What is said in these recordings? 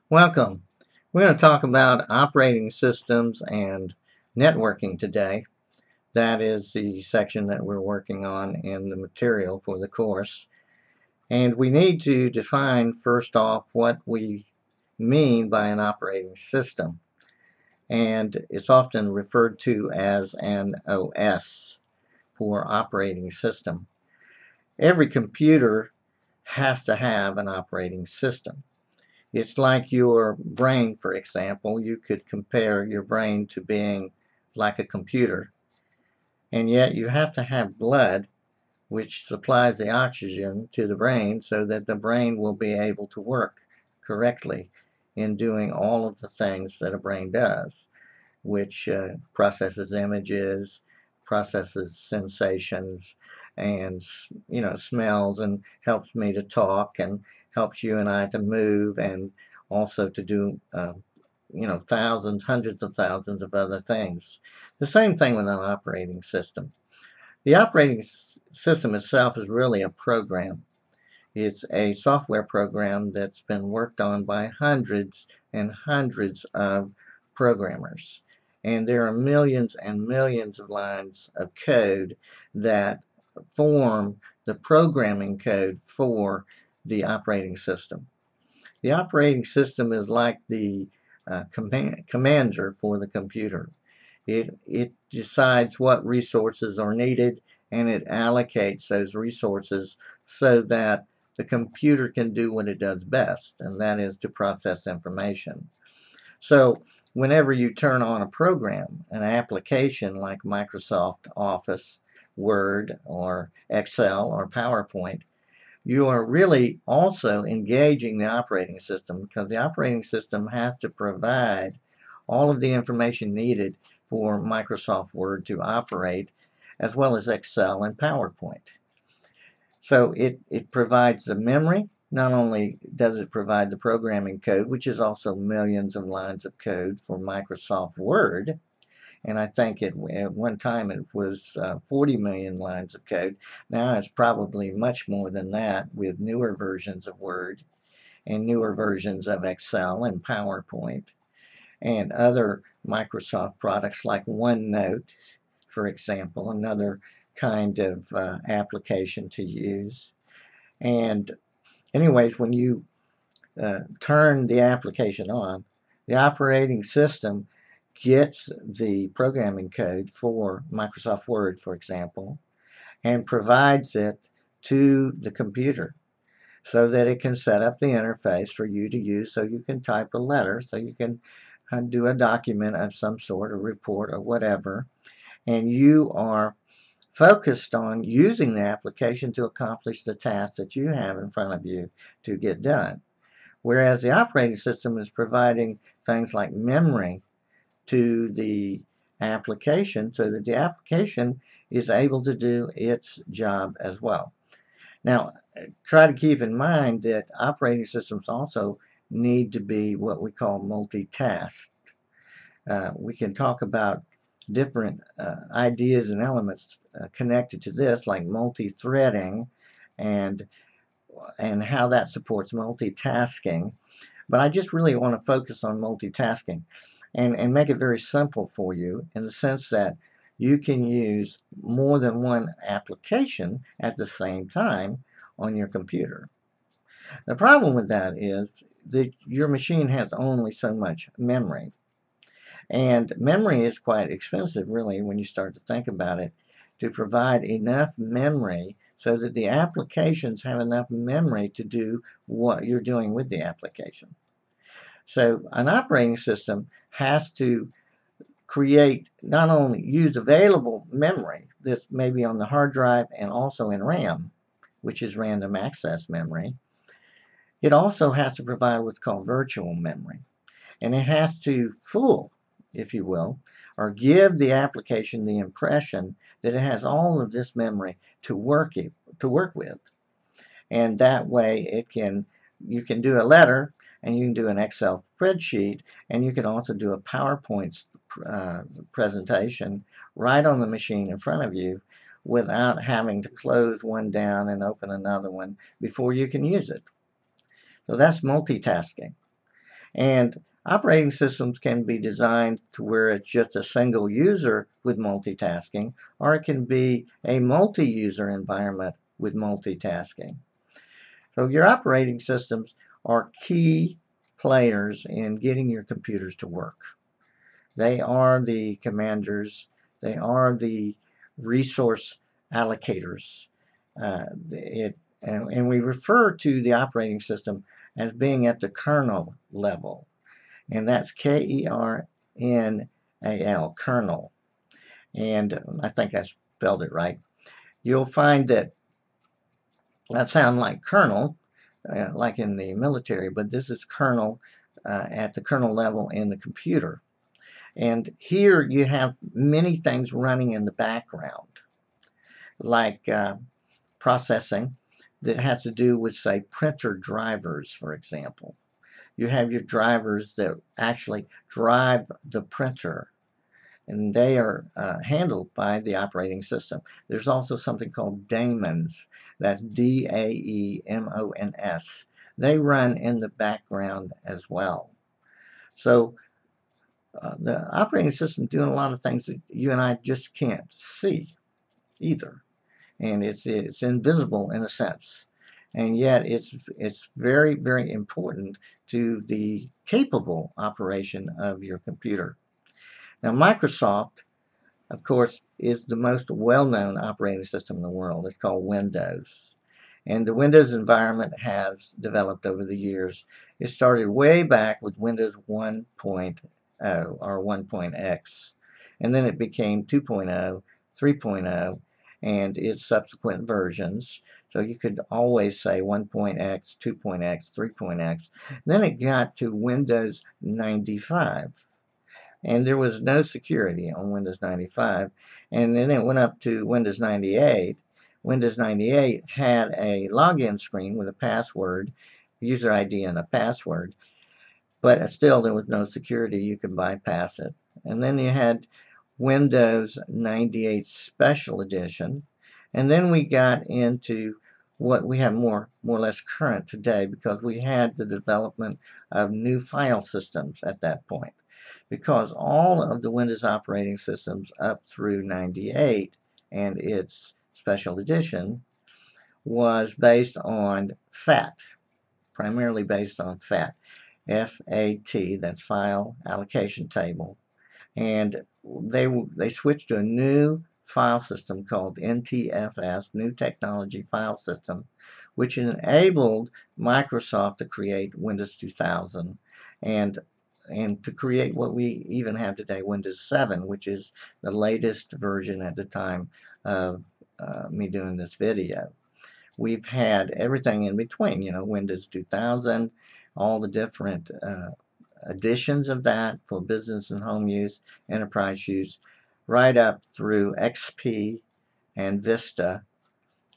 Welcome. We're going to talk about operating systems and networking today. That is the section that we're working on in the material for the course. And we need to define first off what we mean by an operating system. And it's often referred to as an OS for operating system. Every computer has to have an operating system. It's like your brain, for example. You could compare your brain to being like a computer. And yet you have to have blood, which supplies the oxygen to the brain so that the brain will be able to work correctly in doing all of the things that a brain does, which processes images, processes sensations, and smells, and helps me to talk, and helps you and I to move, and also to do thousands, hundreds of thousands of other things. The same thing with an operating system. The operating system itself is really a program. It's a software program that's been worked on by hundreds and hundreds of programmers. And there are millions and millions of lines of code that form the programming code for the operating system. The operating system is like the commander for the computer. It decides what resources are needed, and it allocates those resources so that the computer can do what it does best, and that is to process information. So whenever you turn on a program, an application like Microsoft Office, Word, or Excel, or PowerPoint, you are really also engaging the operating system, because the operating system has to provide all of the information needed for Microsoft Word to operate, as well as Excel and PowerPoint. So it provides the memory. Not only does it provide the programming code, which is also millions of lines of code for Microsoft Word, and I think at one time it was 40 million lines of code. Now it's probably much more than that, with newer versions of Word and newer versions of Excel and PowerPoint and other Microsoft products like OneNote, for example, another kind of application to use. And anyways, when you turn the application on, the operating system gets the programming code for Microsoft Word, for example, and provides it to the computer so that it can set up the interface for you to use, so you can type a letter, so you can do a document of some sort, a report or whatever, and you are focused on using the application to accomplish the task that you have in front of you to get done. Whereas the operating system is providing things like memory to the application so that the application is able to do its job as well. Now, try to keep in mind that operating systems also need to be what we call multitasked. We can talk about different ideas and elements connected to this, like multi-threading and how that supports multitasking. But I just really want to focus on multitasking and make it very simple for you, in the sense that you can use more than one application at the same time on your computer. The problem with that is that your machine has only so much memory. And memory is quite expensive, really, when you start to think about it, to provide enough memory so that the applications have enough memory to do what you're doing with the application. So an operating system has to create, not only use available memory that's maybe on the hard drive and also in RAM, which is random access memory. It also has to provide what's called virtual memory. And it has to fool, if you will, or give the application the impression that it has all of this memory to work with. And that way you can do a letter, and you can do an Excel spreadsheet, and you can also do a PowerPoint presentation right on the machine in front of you without having to close one down and open another one before you can use it. So that's multitasking. And operating systems can be designed to where it's just a single user with multitasking, or it can be a multi-user environment with multitasking. So your operating systems are key players in getting your computers to work. They are the commanders. They are the resource allocators. And we refer to the operating system as being at the kernel level, and that's Kernal, kernel. And I think I spelled it right. You'll find that sounds like colonel, like in the military, but this is kernel at the kernel level in the computer. And here you have many things running in the background, like processing that has to do with, say, printer drivers, for example. You have your drivers that actually drive the printer, and they are handled by the operating system. There's also something called daemons. That's Daemons. They run in the background as well. So the operating system is doing a lot of things that you and I just can't see either, and it's invisible in a sense, and yet it's very, very important to the capable operation of your computer. Now, Microsoft, of course, is the most well-known operating system in the world. It's called Windows. And the Windows environment has developed over the years. It started way back with Windows 1.0 or 1.x. And then it became 2.0, 3.0, and its subsequent versions. So you could always say 1.x, 2.x, 3.x. Then it got to Windows 95. And there was no security on Windows 95. And then it went up to Windows 98. Windows 98 had a login screen with a password, user ID and a password, but still there was no security. You could bypass it. And then you had Windows 98 Special Edition. And then we got into what we have more or less current today, because we had the development of new file systems at that point. Because all of the Windows operating systems up through 98 and its Special Edition was based on FAT, primarily based on FAT. FAT, that's File Allocation Table. And they switched to a new file system called NTFS, New Technology File System, which enabled Microsoft to create Windows 2000 and to create what we even have today, Windows 7, which is the latest version at the time of me doing this video. We've had everything in between, Windows 2000, all the different editions of that for business and home use, enterprise use, right up through XP and Vista,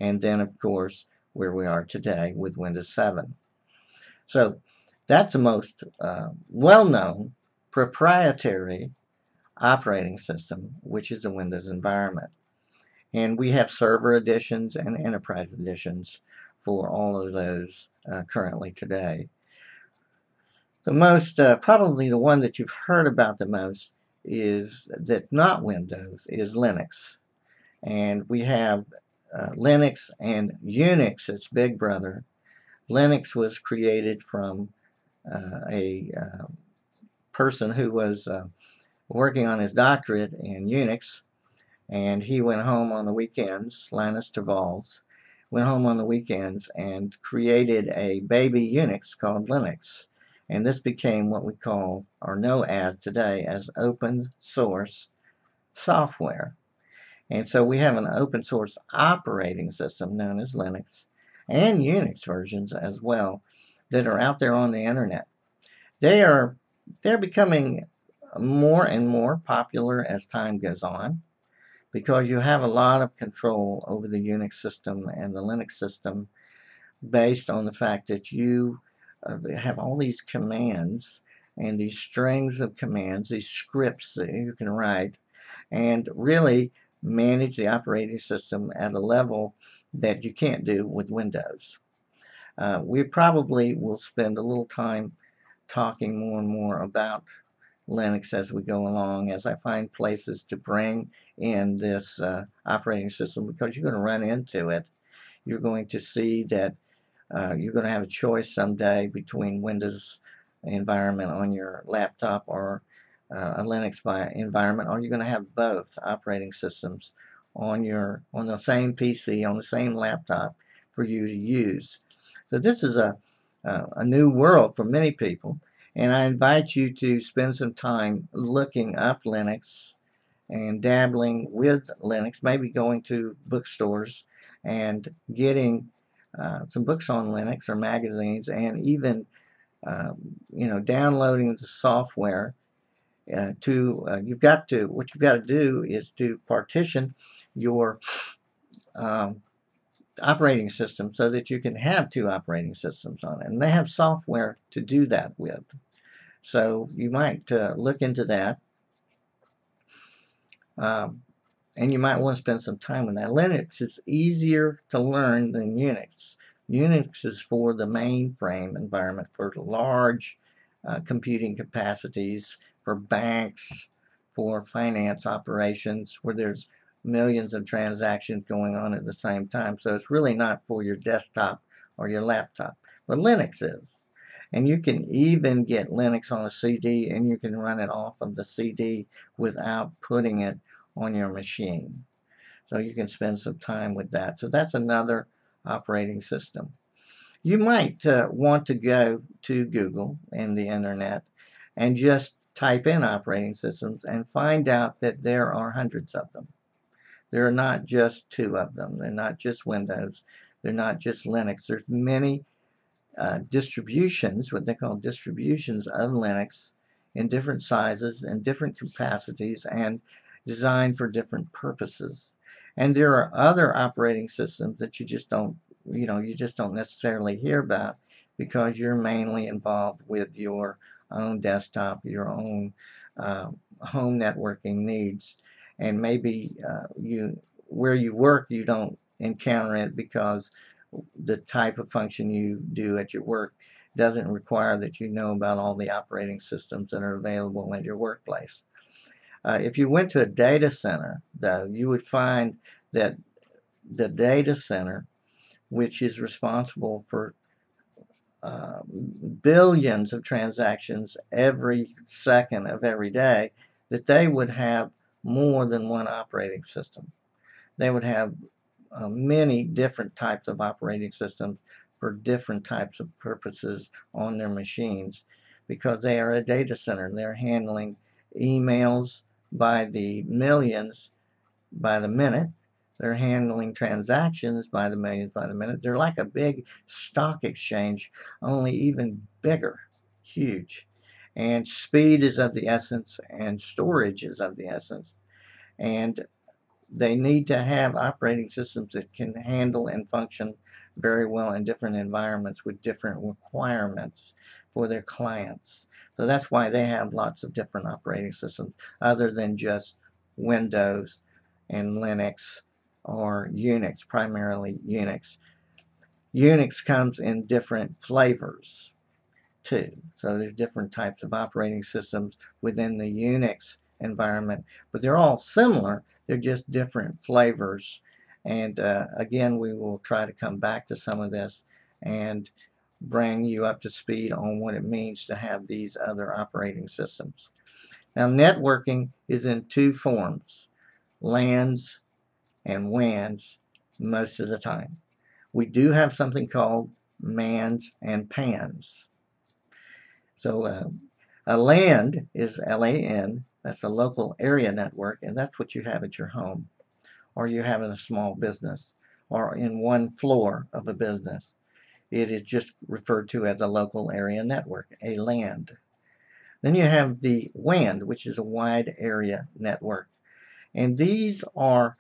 and then, of course, where we are today with Windows 7. So that's the most well-known proprietary operating system, which is the Windows environment. And we have server editions and enterprise editions for all of those currently today. The most, probably the one that you've heard about the most is that's not Windows, is Linux. And we have Linux and Unix, its big brother. Linux was created from a person who was working on his doctorate in Unix, and he went home on the weekends. Linus Torvalds went home on the weekends and created a baby Unix called Linux. And this became what we call, or know as today, as open source software. And so we have an open source operating system known as Linux and Unix versions as well that are out there on the internet. They're becoming more and more popular as time goes on, because you have a lot of control over the Unix system and the Linux system based on the fact that you have all these commands and these strings of commands, these scripts that you can write, and really manage the operating system at a level that you can't do with Windows. We probably will spend a little time talking more and more about Linux as we go along, as I find places to bring in this operating system, because you're going to run into it. You're going to see that you're going to have a choice someday between Windows environment on your laptop or a Linux environment, or you're going to have both operating systems on the same PC, on the same laptop for you to use. So this is a new world for many people, and I invite you to spend some time looking up Linux and dabbling with Linux, maybe going to bookstores and getting some books on Linux or magazines, and even downloading the software. What you've got to do is to partition your um, operating system so that you can have two operating systems on it, and they have software to do that with. So you might look into that. Um, and you might want to spend some time with that. Linux is easier to learn than Unix. Unix is for the mainframe environment, for large computing capacities, for banks, for finance operations, where there's millions of transactions going on at the same time. So it's really not for your desktop or your laptop. But Linux is. And you can even get Linux on a CD, and you can run it off of the CD without putting it on your machine. So you can spend some time with that. So that's another operating system. You might want to go to Google and the internet and just type in operating systems and find out that there are hundreds of them. There are not just two of them. They're not just Windows. They're not just Linux. There's many distributions, what they call distributions of Linux, in different sizes and different capacities and designed for different purposes. And there are other operating systems that you just don't necessarily hear about, because you're mainly involved with your own desktop, your own home networking needs, and maybe where you work, you don't encounter it because the type of function you do at your work doesn't require that you know about all the operating systems that are available at your workplace. If you went to a data center, though, you would find that the data center, which is responsible for billions of transactions every second of every day, that they would have more than one operating system. They would have many different types of operating systems for different types of purposes on their machines, because they are a data center. They're handling emails by the millions by the minute. They're handling transactions by the millions by the minute. They're like a big stock exchange, only even bigger, huge. And speed is of the essence, and storage is of the essence. And they need to have operating systems that can handle and function very well in different environments with different requirements for their clients. So that's why they have lots of different operating systems other than just Windows and Linux or Unix, primarily Unix. Unix comes in different flavors too. So there's different types of operating systems within the Unix environment, but they're all similar. They're just different flavors. And again, we will try to come back to some of this and bring you up to speed on what it means to have these other operating systems. Now, networking is in two forms, LANs and WANs most of the time. We do have something called MANs and PANs. So a LAN is LAN, that's a local area network, and that's what you have at your home, or you have in a small business, or in one floor of a business. It is just referred to as a local area network, a LAN. Then you have the WAN, which is a wide area network. And these are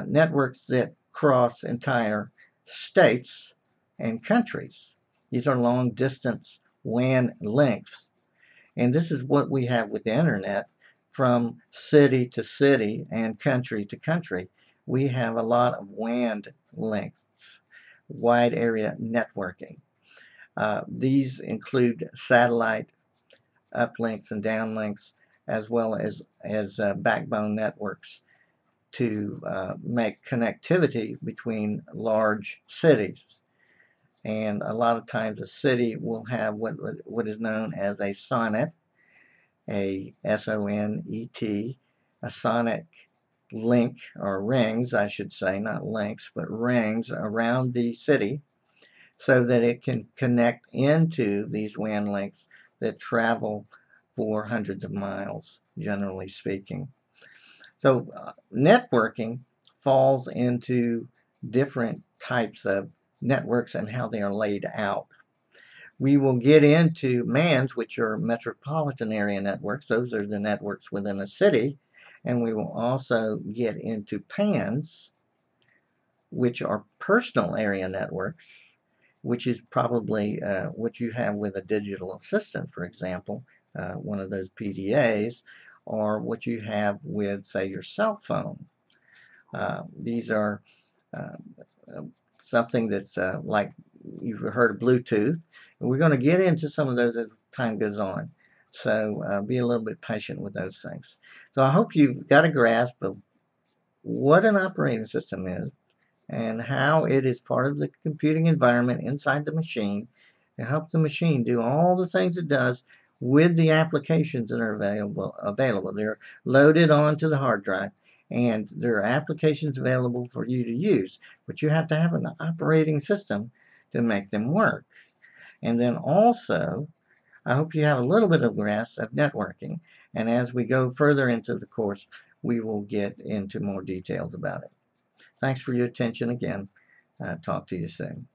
networks that cross entire states and countries. These are long distance WAN links. And this is what we have with the internet, from city to city and country to country. We have a lot of WAN links, wide area networking. These include satellite uplinks and downlinks, as well as backbone networks to make connectivity between large cities. And a lot of times a city will have what is known as a sonnet, a SONET, a sonic link, or rings, I should say, not links, but rings around the city, so that it can connect into these WAN links that travel for hundreds of miles, generally speaking. So networking falls into different types of networks and how they are laid out. We will get into MANs, which are metropolitan area networks. Those are the networks within a city. And we will also get into PANs, which are personal area networks, which is probably what you have with a digital assistant, for example, one of those PDAs, or what you have with, say, your cell phone. These are something that's like you've heard of Bluetooth, and we're going to get into some of those as time goes on. So be a little bit patient with those things. So I hope you've got a grasp of what an operating system is and how it is part of the computing environment inside the machine to help the machine do all the things it does with the applications that are available. They're loaded onto the hard drive, and there are applications available for you to use, but you have to have an operating system to make them work. And then also, I hope you have a little bit of grasp of networking, and as we go further into the course, we will get into more details about it. Thanks for your attention again. Talk to you soon.